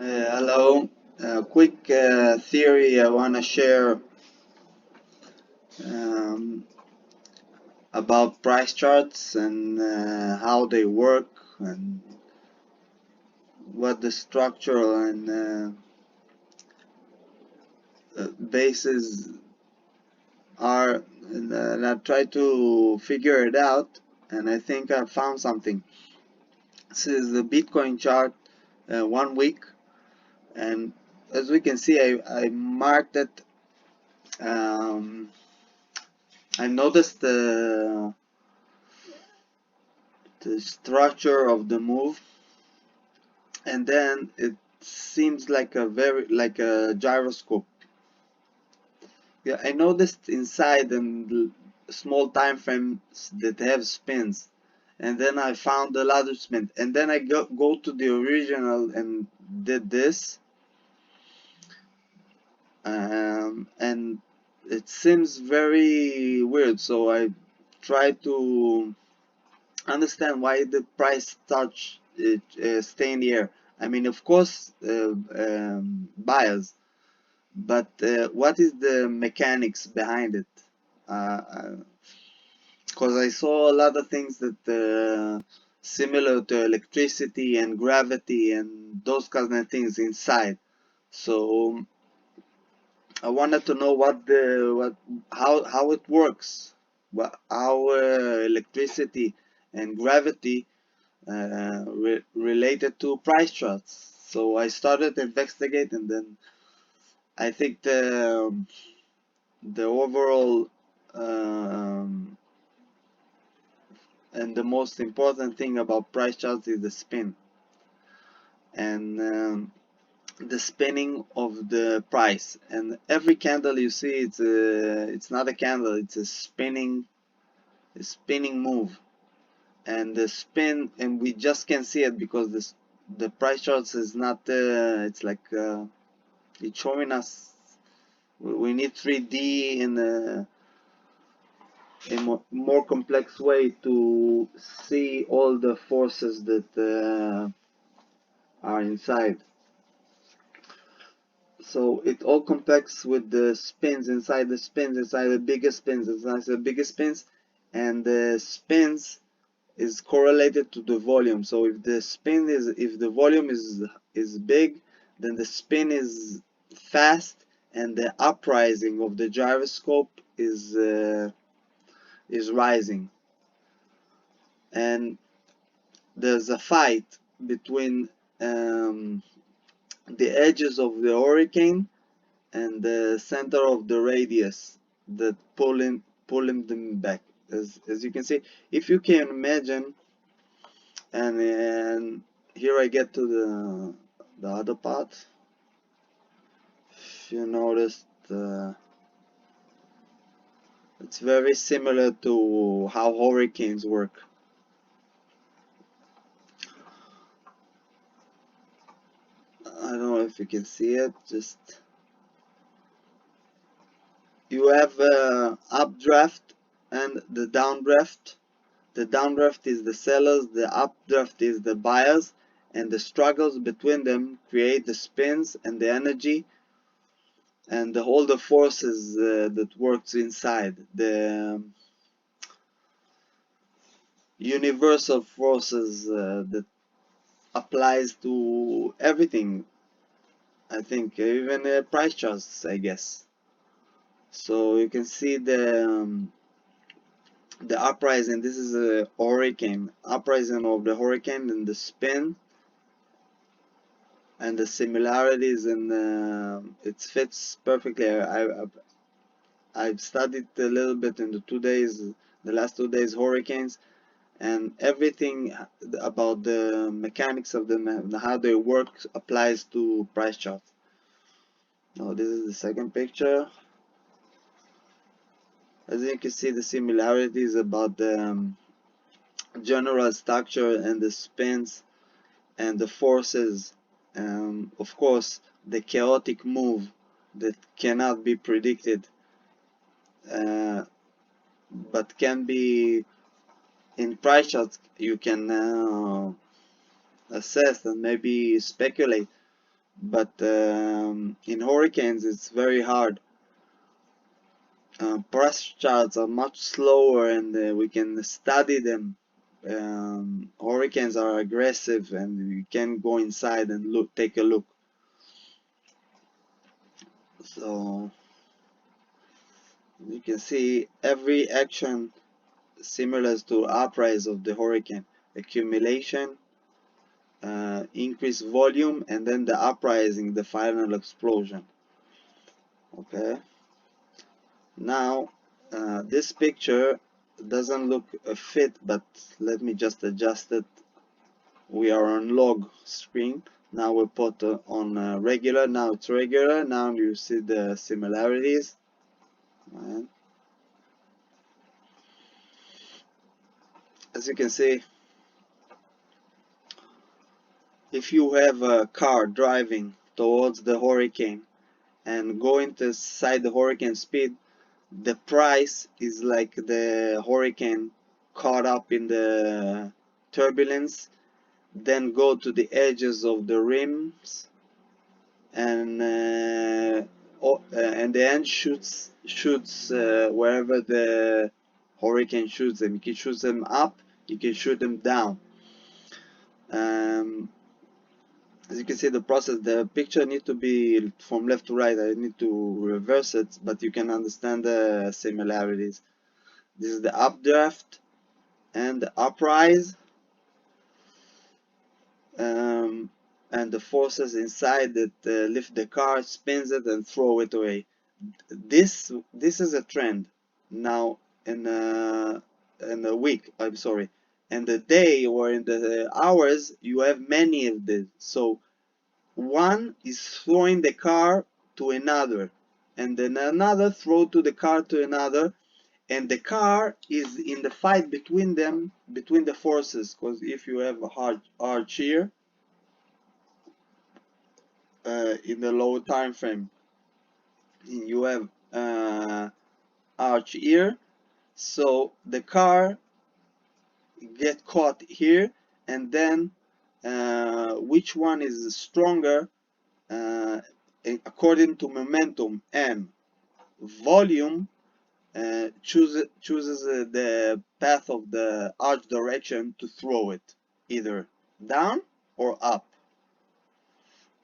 Hello. Quick theory I want to share um, about price charts and how they work and what the structure and bases are. And I try to figure it out, and I think I found something. This is the Bitcoin chart, 1 week, and as we can see, I marked it. Um, I noticed the structure of the move, and then it seems like a gyroscope. Yeah, I noticed inside and small time frames that have spins, and then I found the ladder spin, and then I go to the original and did this, and it seems very weird. So I try to understand why the price touch stay in the air. I mean, of course, buyers, but what is the mechanics behind it? Because I saw a lot of things that similar to electricity and gravity and those kind of things inside. So I wanted to know how it works, how electricity and gravity related to price charts. So I started to investigate, and then I think the overall and the most important thing about price charts is the spin and the spinning of the price. And every candle you see, it's not a candle; it's a spinning move. And the spin, and we just can't see it because the price charts is not. It's like it's showing us. We need 3D in a more complex way to see all the forces that are inside. So it all complex with the spins inside the spins inside the biggest spins inside the biggest spins, and the spins is correlated to the volume. So if the volume is big, then the spin is fast, and the uprising of the gyroscope is rising. And there's a fight between the edges of the hurricane and the center of the radius that pulling them back. As you can see, if you can imagine, and here I get to the other part. If you noticed, it's very similar to how hurricanes work. I don't know if you can see it. Just you have updraft and the downdraft. The downdraft is the sellers, the updraft is the buyers, and the struggles between them create the spins and the energy and all the forces that works inside. The universal forces that applies to everything. I think even price charts, I guess. So you can see the uprising. This is a hurricane, uprising of the hurricane, and the spin and the similarities, and it fits perfectly. I've studied a little bit in the last 2 days hurricanes, and everything about the mechanics of them and how they work applies to price charts. Now this is the second picture. As you can see, the similarities about the general structure and the spins and the forces. Of course, the chaotic move that cannot be predicted, uh, but can be in price charts. You can assess and maybe speculate. but in hurricanes it's very hard. Price charts are much slower, and we can study them. Hurricanes are aggressive, and you can go inside and take a look. So you can see every action similar to uprise of the hurricane: accumulation, increased volume, and then the uprising, the final explosion. Okay, now this picture doesn't look a fit, but let me just adjust it. We are on log screen. Now we put on regular. Now it's regular. Now you see the similarities. And as you can see, if you have a car driving towards the hurricane and going to side the hurricane speed, the price is like the hurricane caught up in the turbulence, then go to the edges of the rims, and the end shoots wherever the hurricane shoots them. You can shoot them up, you can shoot them down. As you can see, the process, the picture need to be from left to right. I need to reverse it, but you can understand the similarities. This is the updraft and the uprise, and the forces inside that lift the car, spins it, and throw it away. This is a trend. Now in a week, I'm sorry, in the day or in the hours, you have many of this. So one is throwing the car to another, and then another throw to the car to another, and the car is in the fight between them, between the forces. Because if you have a hard arch here in the low time frame, you have arch here, so the car get caught here, and then which one is stronger according to momentum and volume chooses the path of the arch direction to throw it, either down or up.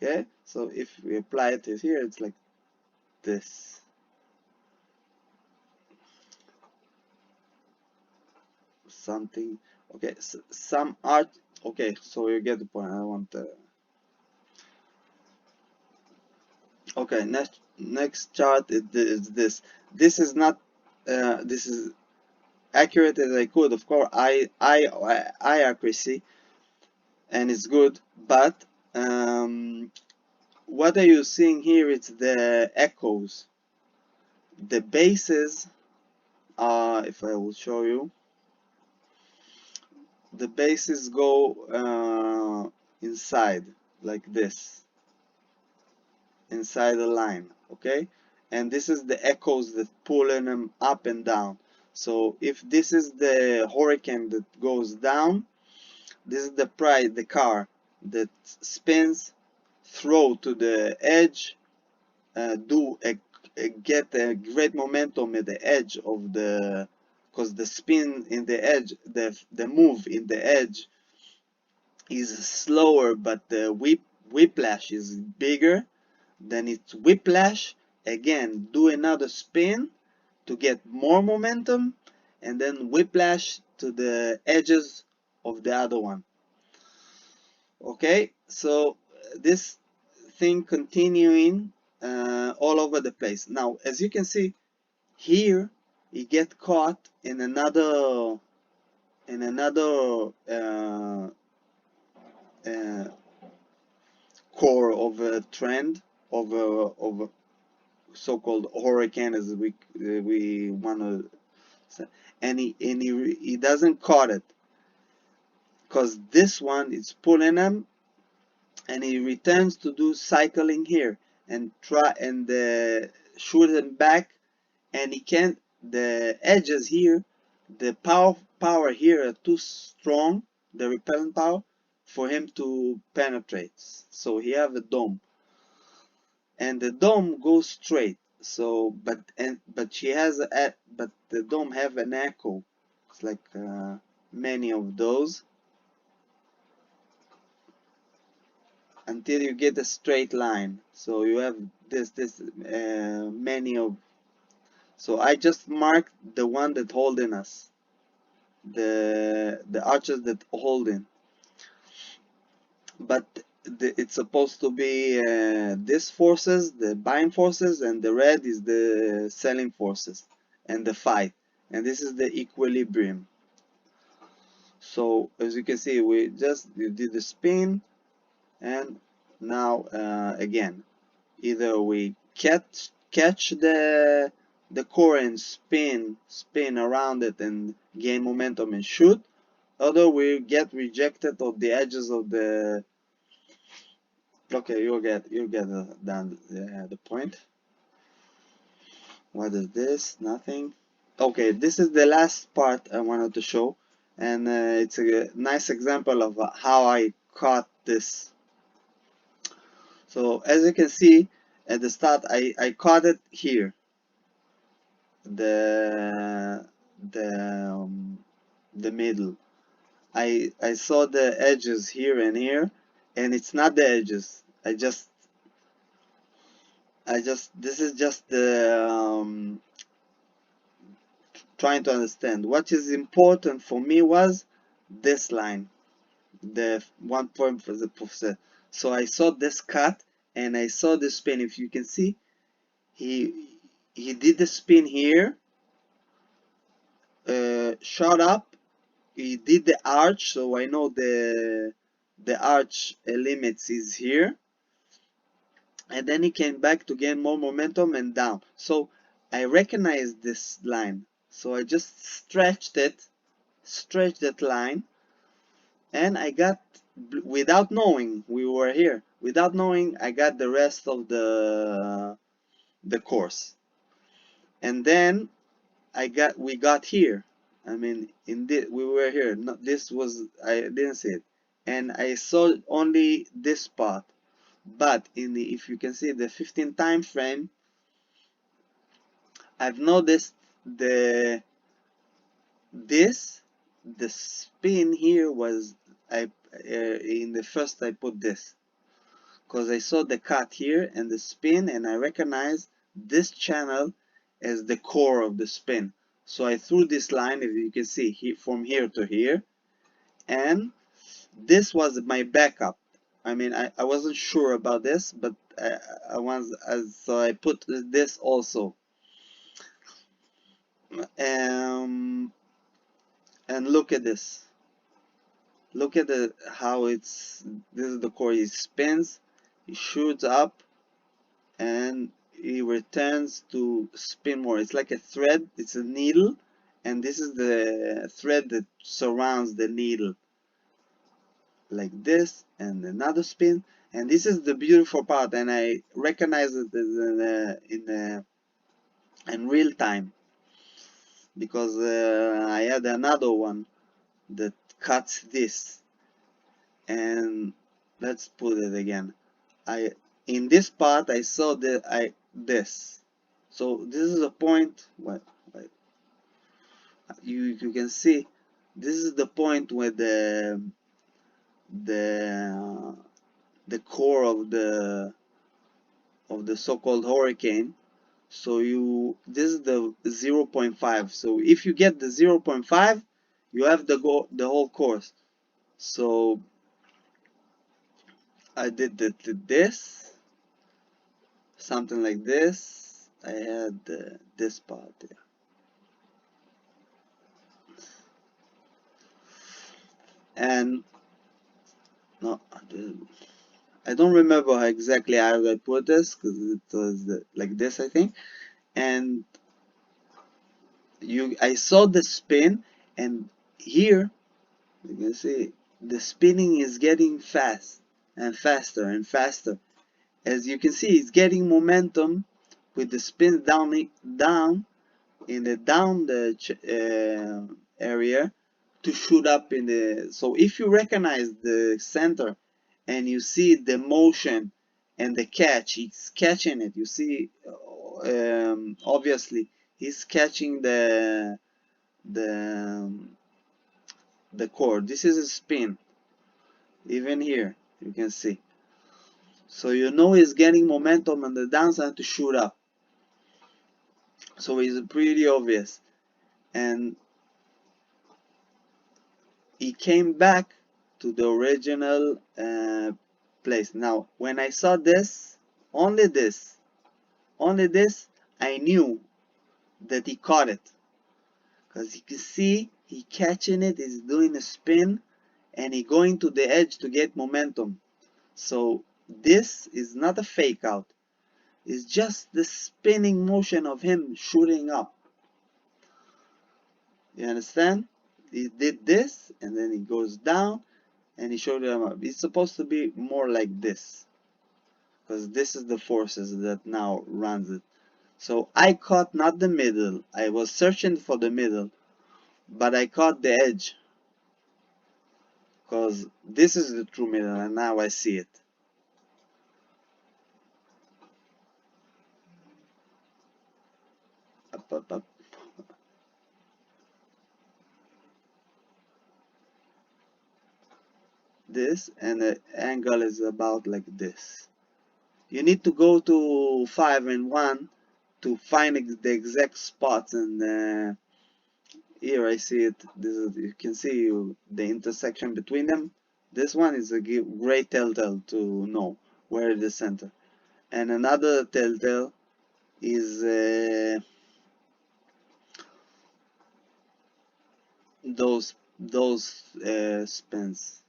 Okay, so if we apply it here, it's like this. Something. Okay, so some arch. Okay, so you get the point. I want the. Okay, next chart is this. This is not. This is accurate as I could. Of course, eye accuracy, and it's good. But what are you seeing here? It's the echoes. The bases. If I will show you, the bases go inside like this, inside the line. Okay, and this is the echoes that pulling them up and down. So if this is the hurricane that goes down, this is the car that spins, throw to the edge, get a great momentum at the edge of the, because the spin in the edge, the move in the edge is slower, but the whiplash is bigger. Then it's whiplash again, do another spin to get more momentum, and then whiplash to the edges of the other one. Okay, so this thing continuing all over the place. Now, as you can see here, you get caught in another core of a trend of a so-called hurricane, as we want to say, and he doesn't caught it, because this one is pulling him, and he returns to do cycling here and try and shoot him back, and he can't. The edges here, the power here are too strong, the repellent power, for him to penetrate. So he have a dome. and the dome goes straight. So but she has but the dome have an echo. It's like many of those until you get a straight line. So you have this many of. So I just marked the one that holding us, the arches that holding, but it's supposed to be this forces, the buying forces, and the red is the selling forces and the fight, and this is the equilibrium. So as you can see, we just did the spin, and now again, either we catch the core and spin around it and gain momentum and shoot, although we get rejected on the edges of the. Okay, you get down the point. What is this? Nothing. Okay, this is the last part I wanted to show, and it's a nice example of how I caught this. So as you can see at the start, I caught it here. The the um, the middle. I saw the edges here and here, and it's not the edges. This is just the trying to understand. What is important for me was this line, the 1.4%. So I saw this cut and I saw the spin. If you can see, he he did the spin here, shot up. He did the arch, so I know the arch limits is here, and then he came back to gain more momentum and down. So I recognized this line, so I just stretched that line, and I got, without knowing we were here, without knowing, I got the rest of the course. And then we got here. I mean, we were here. No, this was, I didn't see it, and I saw only this part. But if you can see the 15 time frame, I've noticed the the spin here was, in the first I put this because I saw the cut here and the spin, and I recognized this channel as the core of the spin. So I threw this line, if you can see, from here to here, and this was my backup. I mean, I wasn't sure about this, but so I put this also. And look at this. Look at how this is the core. It spins, it shoots up, and it returns to spin more. It's like a thread, it's a needle, and this is the thread that surrounds the needle, like this, and another spin. And this is the beautiful part, and I recognize it in real time, because I had another one that cuts this. And let's put it again. In this part I saw this. So this is the point. What you can see, this is the point where the the core of the so-called hurricane. So this is the 0.5. So if you get the 0.5, you have the whole course. So I did this, something like this. I had this part there. And no, I don't remember exactly how I put this, because it was like this, I think. And I saw the spin, and here you can see the spinning is getting fast and faster and faster. As you can see, it's getting momentum with the spin down in the area to shoot up in the. So if you recognize the center and you see the motion and the catch, he's catching it. You see, obviously he's catching the the cord. This is a spin. Even here you can see. So you know he's getting momentum on the downside to shoot up. So it's pretty obvious. And he came back to the original place. Now when I saw this, only this, I knew that he caught it. Because you can see he catching it, he's doing a spin, and he going to the edge to get momentum. So this is not a fake out. It's just the spinning motion of him shooting up. You understand? He did this, and then he goes down, and he showed him up. It's supposed to be more like this, because this is the forces that now runs it. So I caught not the middle. I was searching for the middle, but I caught the edge, because this is the true middle, and now I see it. Up, up, up. This, and the angle is about like this. You need to go to 5 and 1 to find the exact spots, and here I see it. This is, you can see the intersection between them. This one is a great telltale to know where is the center. And another telltale is those spins.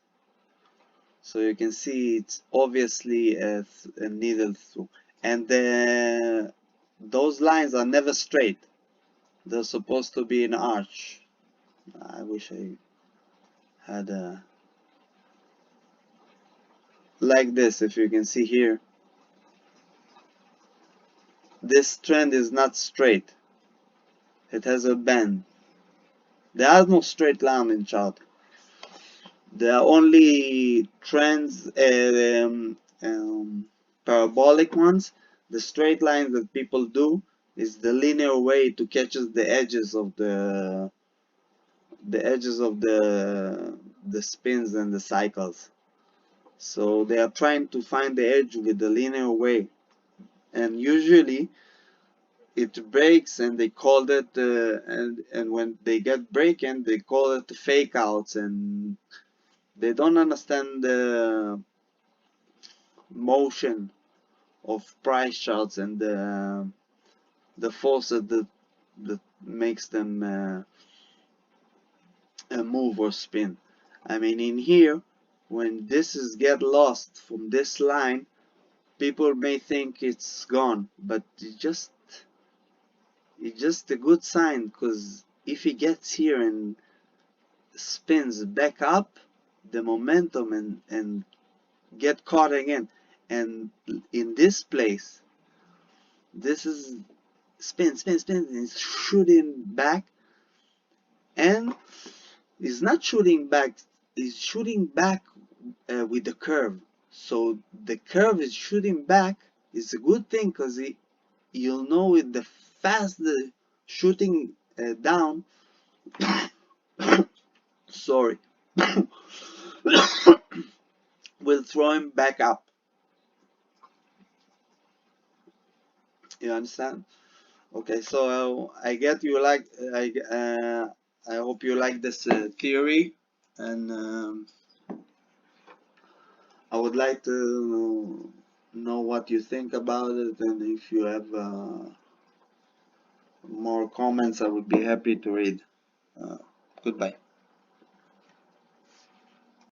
So you can see it's obviously a needle through, and those lines are never straight. They're supposed to be an arch. I wish I had a like this. If you can see here, this trend is not straight. It has a bend. There are no straight line in chart. There are only trends, parabolic ones. The straight lines that people do is the linear way to catch the edges of the spins and the cycles. So they are trying to find the edge with the linear way, and usually it breaks, and they call it and when they get breaking, they call it fake outs, and they don't understand the motion of price charts and the force that makes them move or spin. I mean, in here, when this is get lost from this line, people may think it's gone, but it's just a good sign, because if he gets here and spins back up, the momentum and get caught again, and in this place, this is spin, it's shooting back, and it's not shooting back, it's shooting back with the curve. So the curve is shooting back. It's a good thing, because you'll know with the fast shooting down, sorry, will throw him back up. You understand? Okay, so I get you like I hope you like this theory, and I would like to know what you think about it, and if you have more comments, I would be happy to read. Goodbye.